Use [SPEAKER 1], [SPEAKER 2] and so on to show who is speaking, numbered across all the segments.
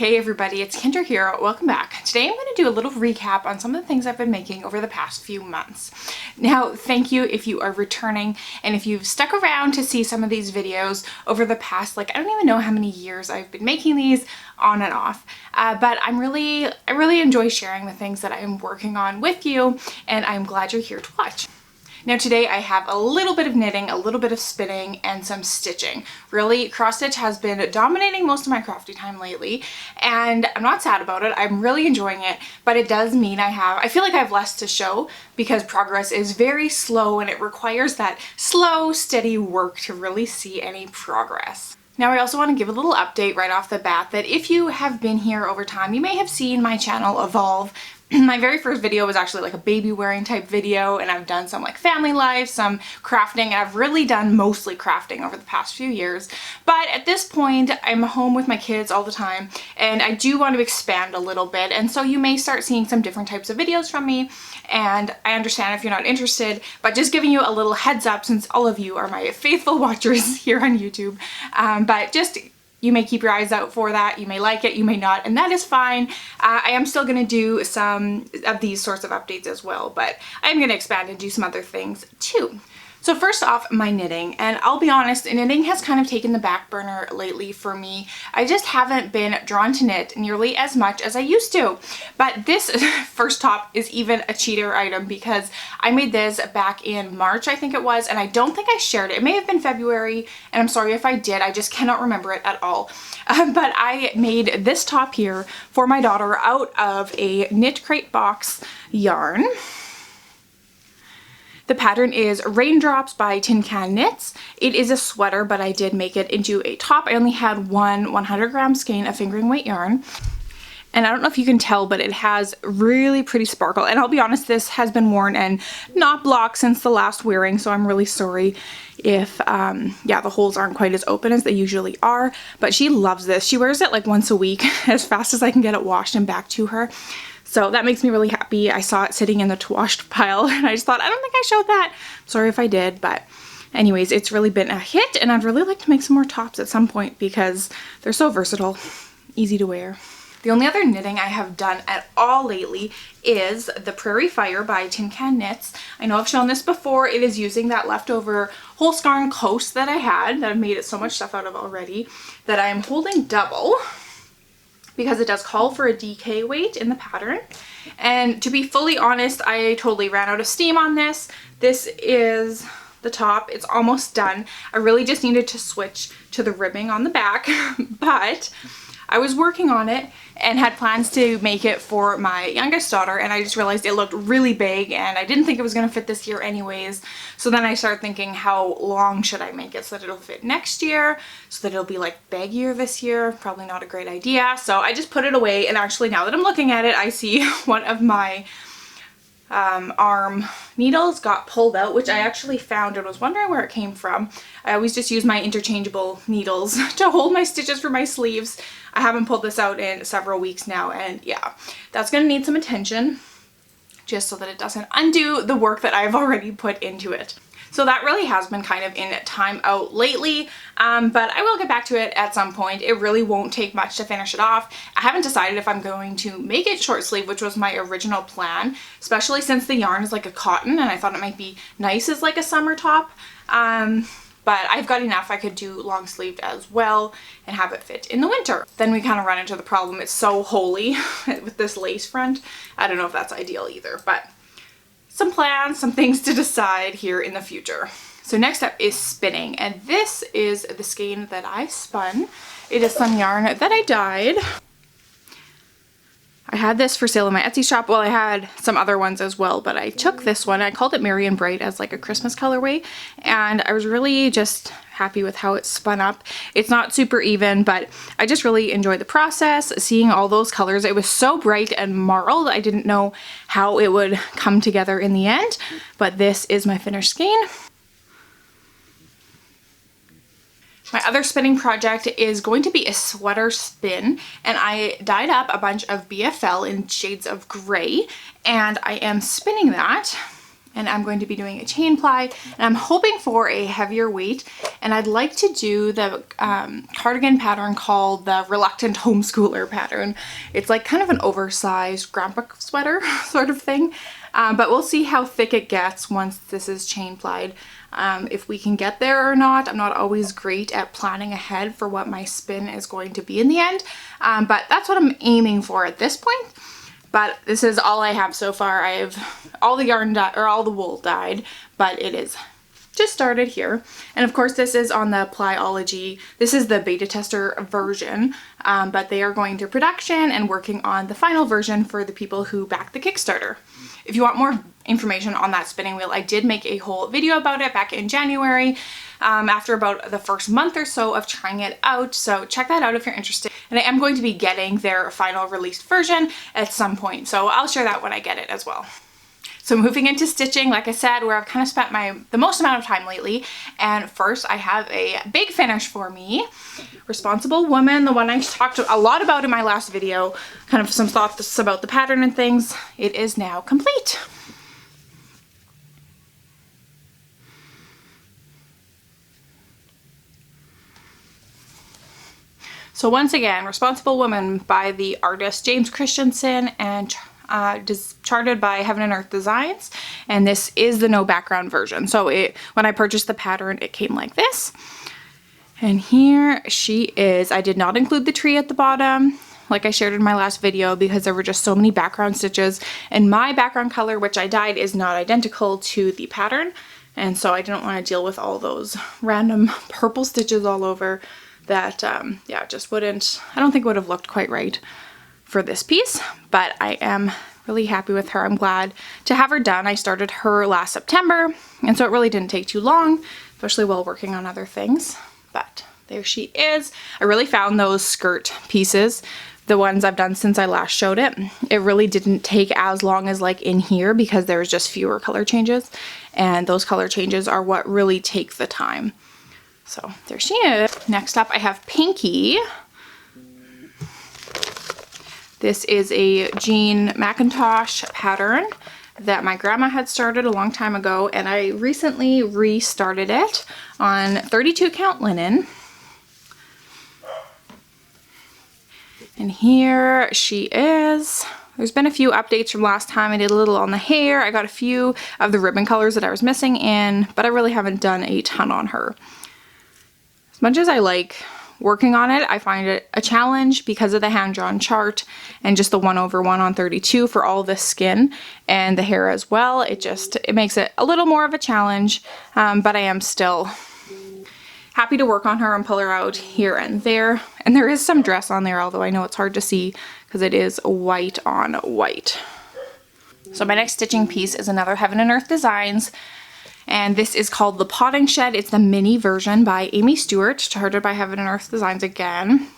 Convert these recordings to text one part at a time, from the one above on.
[SPEAKER 1] Hey everybody, it's Kendra here. Welcome back. Today I'm going to do a little recap on some of the things I've been making over the past few months. Now, thank you if you are returning and if you've stuck around to see some of these videos over the past, I don't even know how many years I've been making these on and off. But I really enjoy sharing the things that I'm working on with you, and I'm glad you're here to watch. Now today I have a little bit of knitting, a little bit of spinning, and some stitching. Really, cross stitch has been dominating most of my crafty time lately, and I'm not sad about it. I'm really enjoying it, but it does mean I feel like I have less to show because progress is very slow and it requires that slow, steady work to really see any progress. Now I also want to give a little update right off the bat that if you have been here over time, you may have seen my channel evolve. My very first video was actually like a baby wearing type video, and I've done some family life, some crafting, and I've really done mostly crafting over the past few years. But at this point, I'm home with my kids all the time, and I do want to expand a little bit, and so you may start seeing some different types of videos from me, and I understand if you're not interested, but just giving you a little heads up since all of you are my faithful watchers here on YouTube. But just you may keep your eyes out for that. You may like it, you may not, and that is fine. I am still going to do some of these sorts of updates as well, but I'm going to expand and do some other things too. So first off, my knitting, and I'll be honest, knitting has kind of taken the back burner lately for me. I just haven't been drawn to knit nearly as much as I used to. But this first top is even a cheater item because I made this back in March, I think it was, and I don't think I shared it. It may have been February, and I'm sorry if I did. I just cannot remember it at all. But I made this top here for my daughter out of a Knit Crate box yarn. The pattern is Raindrops by Tin Can Knits. It is a sweater, but I did make it into a top. I only had one 100-gram skein of fingering weight yarn. And I don't know if you can tell, but it has really pretty sparkle. And I'll be honest, this has been worn and not blocked since the last wearing, so I'm really sorry if, yeah, the holes aren't quite as open as they usually are. But she loves this. She wears it like once a week as fast as I can get it washed and back to her. So that makes me really happy. I saw it sitting in the to washed pile and I just thought, I don't think I showed that. Sorry if I did, but anyways, it's really been a hit, and I'd really like to make some more tops at some point because they're so versatile, easy to wear. The only other knitting I have done at all lately is the Prairie Fire by Tin Can Knits. I know I've shown this before. It is using that leftover whole scarn coast that I had, that I've made it so much stuff out of already, that I am holding double, because it does call for a DK weight in the pattern. And to be fully honest, I totally ran out of steam on this. This is the top. It's almost done. I really just needed to switch to the ribbing on the back, but I was working on it and had plans to make it for my youngest daughter, and I just realized it looked really big and I didn't think it was going to fit this year anyways. So then I started thinking, how long should I make it so that it'll fit next year, so that it'll be like baggier this year? Probably not a great idea. So I just put it away, and actually now that I'm looking at it, I see one of my arm needles got pulled out, which I actually found and was wondering where it came from. I always just use my interchangeable needles to hold my stitches for my sleeves. I haven't pulled this out in several weeks now, and yeah, that's gonna need some attention just so that it doesn't undo the work that I've already put into it. So that really has been kind of in time out lately, but I will get back to it at some point. It really won't take much to finish it off. I haven't decided if I'm going to make it short sleeve, which was my original plan, especially since the yarn is like a cotton and I thought it might be nice as like a summer top. But I've got enough. I could do long sleeved as well and have it fit in the winter. Then we kind of run into the problem. It's so holey with this lace front. I don't know if that's ideal either, but some plans, some things to decide here in the future. So next up is spinning, and this is the skein that I spun. It is some yarn that I dyed. I had this for sale in my Etsy shop. Well, I had some other ones as well, but I took this one. I called it Merry and Bright as like a Christmas colorway, and I was really just happy with how it spun up. It's not super even, but I just really enjoyed the process, seeing all those colors. It was so bright and marled. I didn't know how it would come together in the end, but this is my finished skein. My other spinning project is going to be a sweater spin, and I dyed up a bunch of BFL in shades of gray, and I am spinning that, and I'm going to be doing a chain ply, and I'm hoping for a heavier weight, and I'd like to do the cardigan pattern called the Reluctant Homeschooler pattern. It's like kind of an oversized grandpa sweater sort of thing, but we'll see how thick it gets once this is chain plied. If we can get there or not. I'm not always great at planning ahead for what my spin is going to be in the end, but that's what I'm aiming for at this point. But this is all I have so far. I have all the yarn or all the wool dyed, but it is just started here. And of course this is on the Plyology. This is the beta tester version, but they are going through production and working on the final version for the people who back the Kickstarter. If you want more information on that spinning wheel, I did make a whole video about it back in January, after about the first month or so of trying it out, so check that out if you're interested. And I am going to be getting their final released version at some point, so I'll share that when I get it as well. So moving into stitching, like I said, where I've kind of spent the most amount of time lately. And first I have a big finish for me. Responsible Woman, the one I talked a lot about in my last video, kind of some thoughts about the pattern and things. It is now complete. So once again, Responsible Woman by the artist James Christensen and charted by Heaven and Earth Designs, and this is the no background version. So when I purchased the pattern, it came like this, and here she is. I did not include the tree at the bottom like I shared in my last video because there were just so many background stitches, and my background color, which I dyed, is not identical to the pattern, and so I didn't want to deal with all those random purple stitches all over that yeah, just wouldn't, I don't think it would have looked quite right for this piece. But I am really happy with her. I'm glad to have her done. I started her last September, and so it really didn't take too long, especially while working on other things. But there she is. I really found those skirt pieces, the ones I've done since I last showed it, it really didn't take as long as like in here because there was just fewer color changes, and those color changes are what really take the time. So there she is. Next up I have Pinkie. This is a jean McIntosh pattern that my grandma had started a long time ago, and I recently restarted it on 32 count linen. And here she is. There's been a few updates from last time. I did a little on the hair. I got a few of the ribbon colors that I was missing in, but I really haven't done a ton on her. As much as I like working on it, I find it a challenge because of the hand-drawn chart and just the 1/1 on 32 for all the skin and the hair as well. It makes it a little more of a challenge, but I am still happy to work on her and pull her out here and there. And there is some dress on there, although I know it's hard to see because it is white on white. So my next stitching piece is another Heaven and Earth Designs, and this is called the Potting Shed. It's the mini version by Aimee Stewart, charted by Heaven and Earth Designs again.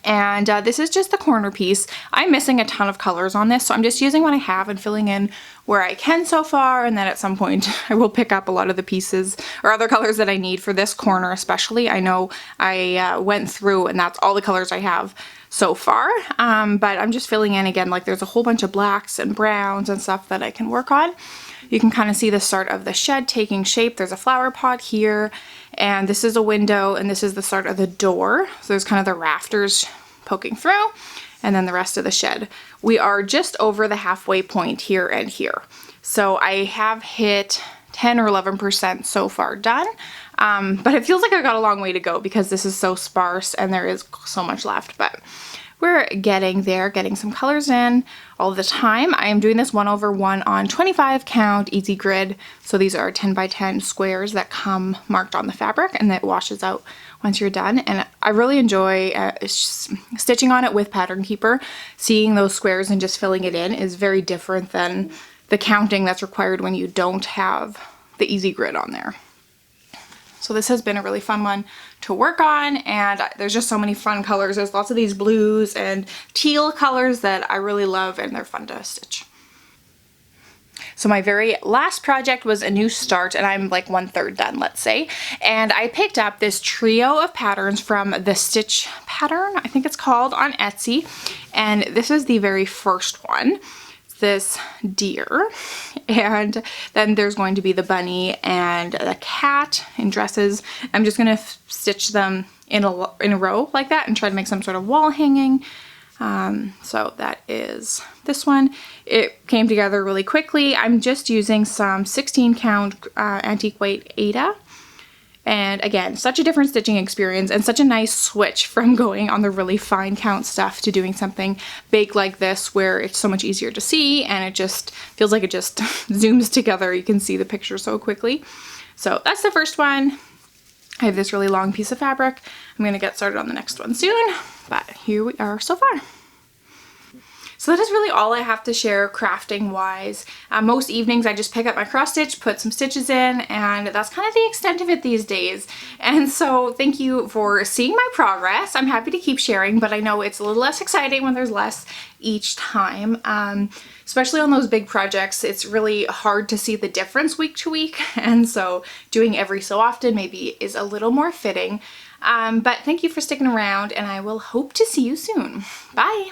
[SPEAKER 1] And this is just the corner piece. I'm missing a ton of colors on this, so I'm just using what I have and filling in where I can so far, and then at some point I will pick up a lot of the pieces or other colors that I need for this corner especially. I know I went through and that's all the colors I have so far, but I'm just filling in again. Like there's a whole bunch of blacks and browns and stuff that I can work on. You can kind of see the start of the shed taking shape. There's a flower pot here, and this is a window, and this is the start of the door. So there's kind of the rafters poking through, and then the rest of the shed. We are just over the halfway point here and here. So I have hit 10 or 11% so far done, but it feels like I got a long way to go because this is so sparse and there is so much left, but we're getting there, getting some colors in all the time. I am doing this 1/1 on 25 count easy grid. So these are 10 by 10 squares that come marked on the fabric and that washes out once you're done. And I really enjoy stitching on it with Pattern Keeper. Seeing those squares and just filling it in is very different than the counting that's required when you don't have the easy grid on there. So this has been a really fun one to work on, and there's just so many fun colors. There's lots of these blues and teal colors that I really love, and they're fun to stitch. So my very last project was a new start, and I'm like 1/3 done, let's say. And I picked up this trio of patterns from the Stitch Pattern, I think it's called, on Etsy. And this is the very first one. this deer, and then there's going to be the bunny and the cat in dresses. I'm just gonna stitch them in a row like that and try to make some sort of wall hanging. So that is this one. It came together really quickly. I'm just using some 16 count antique weight Aida. And again, such a different stitching experience and such a nice switch from going on the really fine count stuff to doing something big like this where it's so much easier to see and it just feels like it just zooms together. You can see the picture so quickly. So that's the first one. I have this really long piece of fabric. I'm gonna get started on the next one soon, but here we are so far. So that is really all I have to share crafting wise. Most evenings I just pick up my cross stitch, put some stitches in, and that's kind of the extent of it these days. And so thank you for seeing my progress. I'm happy to keep sharing, but I know it's a little less exciting when there's less each time. Especially on those big projects, it's really hard to see the difference week to week. And so doing every so often maybe is a little more fitting. But thank you for sticking around, and I will hope to see you soon. Bye.